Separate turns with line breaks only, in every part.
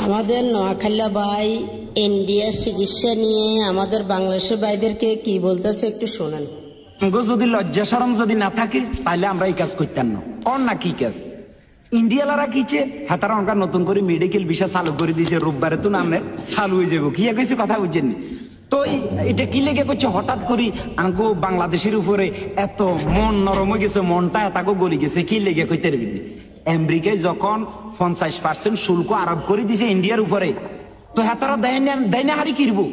আমাদের নোয়াখালী ভাই ইন্ডিয়া চিকিৎসা নিয়ে আমাদের বাংলাদেশের ভাইদেরকে কি বলতেছে একটু শোনেন।
যদি লজ্জা শরম যদি না থাকে তাহলে আমরা এই কাজ করতাম না। কোন না কি কাজ ইন্ডিয়ালারা কিছে হাতারা অঙ্কার নতুন করে মেডিকেল ভিসা চালু করে দিয়েছে, রোববারে তো নামে চালু হয়ে যাবো। কি কইছে কথা বুঝছেন? তো এটা কি লেগে করছে হঠাৎ করে আঙ্গো বাংলাদেশের উপরে এত মন নরম হয়ে গেছে, মনটা এত গলি গেছে। কি লেগে কইতে পারবি? আমেরিকায় যখন 50% শুল্ক আরোপ করে দিছে ইন্ডিয়ার উপরে, তো হাতারা দেয় না হারি কিরবো।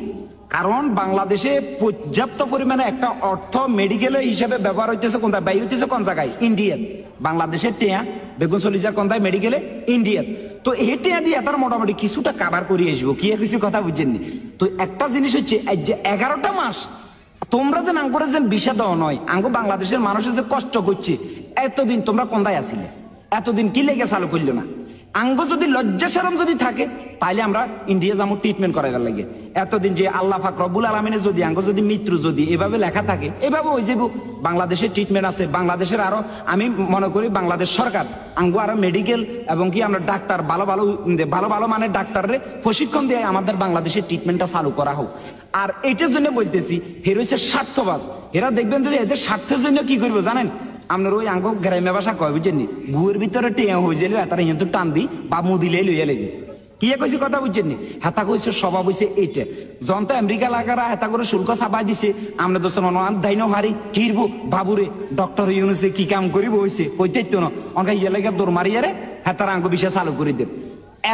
কারণ বাংলাদেশে পর্যাপ্ত পরিমাণে একটা অর্থ মেডিকেল হিসেবে ব্যবহার হইতেছে কোন ব্যয় হইতেছে কোন জায়গায়? ইন্ডিয়ান। বাংলাদেশের টেয়া বেগুন চল্লিশার কোন মেডিকেলে? ইন্ডিয়ান। তো এই টেয়া দিয়ে তার মোটামুটি কিছুটা কাভার করে আসবো। কি কিছু কথা বুঝছেননি? তো একটা জিনিস হচ্ছে যে 11টা মাস তোমরা যে আঙ্গুরে যে ভিসা দেওয়া নয়, আঙ্গু বাংলাদেশের মানুষের যে কষ্ট করছে, এতদিন তোমরা কোনটায় আসিলে? এতদিন কি লেগে চালু করলো না? আঙ্গ যদি লজ্জা শরম যদি থাকে তাহলে আমরা ইন্ডিয়া যাবো ট্রিটমেন্ট করাইবার লাগে। এতদিন যে আল্লাহ পাক রব্বুল আলামিনের যদি আঙ্গ যদি মৃত্যু যদি এভাবে লেখা থাকে, এভাবে ওই যাব বাংলাদেশের ট্রিটমেন্ট আছে। বাংলাদেশের আরো আমি মনে করি বাংলাদেশ সরকার আঙ্গ আরো মেডিকেল এবং কি আমরা ডাক্তার ভালো ভালো মানের ডাক্তাররে প্রশিক্ষণ দিয়ে আমাদের বাংলাদেশের ট্রিটমেন্টটা চালু করা হোক। আর এইটার জন্য বলতেছি হের হচ্ছে স্বার্থবাজ। এরা দেখবেন যদি এদের স্বার্থের জন্য কি করবো জানেন? আপনার ওই আঙ্গ গ্রাম্য ভাষা কয় বুঝছেন, গুয়ের ভিতরে টেয়া হয়ে যাইলে তারা ইয়ে টান দি বা মুদিলে লইয়া লেগে। কি কইছে কথা বুঝছেন? হেতা কইছে স্বভাব হইছে এইটা। যখন আমেরিকা লাগারা হেতা করে শুল্ক চাপাই দিছে, আমরা দোস্ত দাইন হারি কিরবো বাবুরে ডক্টর ইউনুসে কি কাম করিব হয়েছে কইতেই তো না অনকা ইয়ে লেগে দৌড় মারিয়ারে হেতারা আঙ্গ বিষয় চালু করে দেব।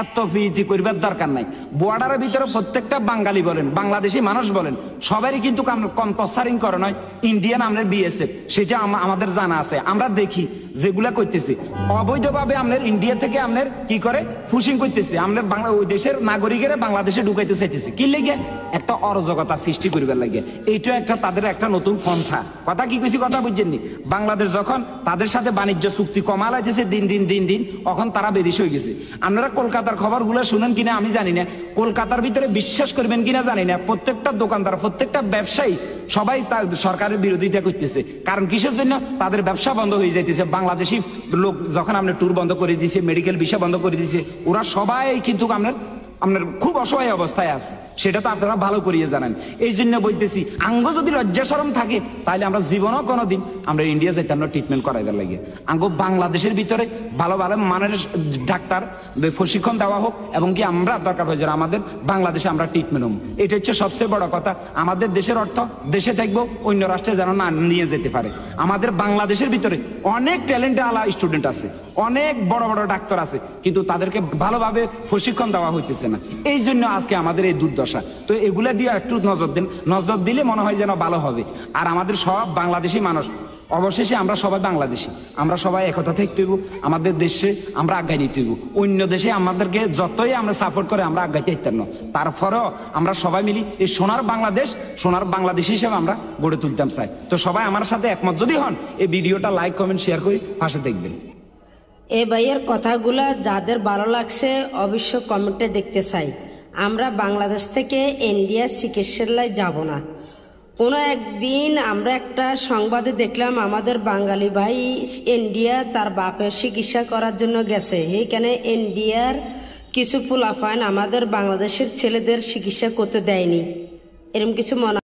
এত ফিতি করবার দরকার নাই। বর্ডারের ভিতরে প্রত্যেকটা বাঙালি বলেন, বাংলাদেশি মানুষ বলেন, সবারই কিন্তু কম্পোসারিং করে নয় ইন্ডিয়ান আমাদের বিএসএফ, সেটা আমাদের জানা আছে। আমরা দেখি যেগুলা করতেছে অবৈধভাবে আপনার ইন্ডিয়া থেকে আপনার কি করে ফুসিং করতেছে, আপনার বাংলা ওই দেশের নাগরিকেরা বাংলাদেশে ঢুকাইতে চাইতেছে। কি লেগে? একটা অরাজকতা সৃষ্টি করবার লাগে। এইটা একটা তাদের একটা নতুন পন্থা। কথা কি কইছি কথা বুঝছেননি? বাংলাদেশ যখন তাদের সাথে বাণিজ্য চুক্তি কমালাইতেছে দিন দিন তখন তারা বেরিশ হয়ে গেছে। আপনারা কলকাতার খবরগুলো শুনেন কিনা আমি জানি না, কলকাতার ভিতরে বিশ্বাস করবেন কিনা জানি না, প্রত্যেকটা দোকানদার প্রত্যেকটা ব্যবসায়ী সবাই তার সরকারের বিরোধিতা করতেছে। কারণ কিসের জন্য? তাদের ব্যবসা বন্ধ হয়ে যাইতেছে। বাংলাদেশি লোক যখন আপনার ট্যুর বন্ধ করে দিয়েছে, মেডিকেল ভিসা বন্ধ করে দিয়েছে, ওরা সবাই কিন্তু আপনার খুব অসহায় অবস্থায় আছে। সেটা তো আপনারা ভালো করিয়ে জানেন। এই জন্য বলতেছি আঙ্গ যদি লজ্জা শরম থাকে তাহলে আমরা জীবনও কোনোদিন আমরা ইন্ডিয়া যাইতে আমরা ট্রিটমেন্ট করাইবার লাগে। আঙ্গ বাংলাদেশের ভিতরে ভালো মানের ডাক্তার প্রশিক্ষণ দেওয়া হোক এবং কি আমরা দরকার হয়ে যায় আমাদের বাংলাদেশে আমরা ট্রিটমেন্ট হব। এটা হচ্ছে সবচেয়ে বড় কথা। আমাদের দেশের অর্থ দেশে থাকবো, অন্য রাষ্ট্রে যেন না নিয়ে যেতে পারে। আমাদের বাংলাদেশের ভিতরে অনেক ট্যালেন্টেড আলা স্টুডেন্ট আছে, অনেক বড় বড় ডাক্তার আছে, কিন্তু তাদেরকে ভালোভাবে প্রশিক্ষণ দেওয়া হইতেছে না। এই জন্য আজকে আমাদের এই দুর্দশা। তো এগুলা দিয়ে একটু নজর দিন, নজর দিলে মনে হয় যেন ভালো হবে। আর আমাদের সব বাংলাদেশি মানুষ অবশেষে আমরা সবাই বাংলাদেশি, আমরা সবাই একতা থাকতে হইব। আমাদের দেশে আমরা আগাই নিতে হইব। অন্য দেশে আমাদেরকে যতই আমরা সাপোর্ট করে আমরা আগাইতে পারতাম না, তারপরেও আমরা সবাই মিলি এই সোনার বাংলাদেশ, সোনার বাংলাদেশ হিসেবে আমরা গড়ে তুলতাম চাই। তো সবাই আমার সাথে একমত যদি হন এই ভিডিওটা লাইক কমেন্ট শেয়ার করে পাশে দেখবেন।
এই ভাইয়ের কথাগুলা যাদের ভালো লাগছে অবশ্য কমেন্টে দেখতে চাই। আমরা বাংলাদেশ থেকে ইন্ডিয়া চিকিৎসালয় যাব না। কোনো একদিন আমরা একটা সংবাদে দেখলাম আমাদের বাঙালি ভাই ইন্ডিয়া তার বাপের চিকিৎসা করার জন্য গেছে। এইখানে ইন্ডিয়ার কিছু পোলাপান আমাদের বাংলাদেশের ছেলেদের চিকিৎসা করতে দেয়নি, এরকম কিছু মনে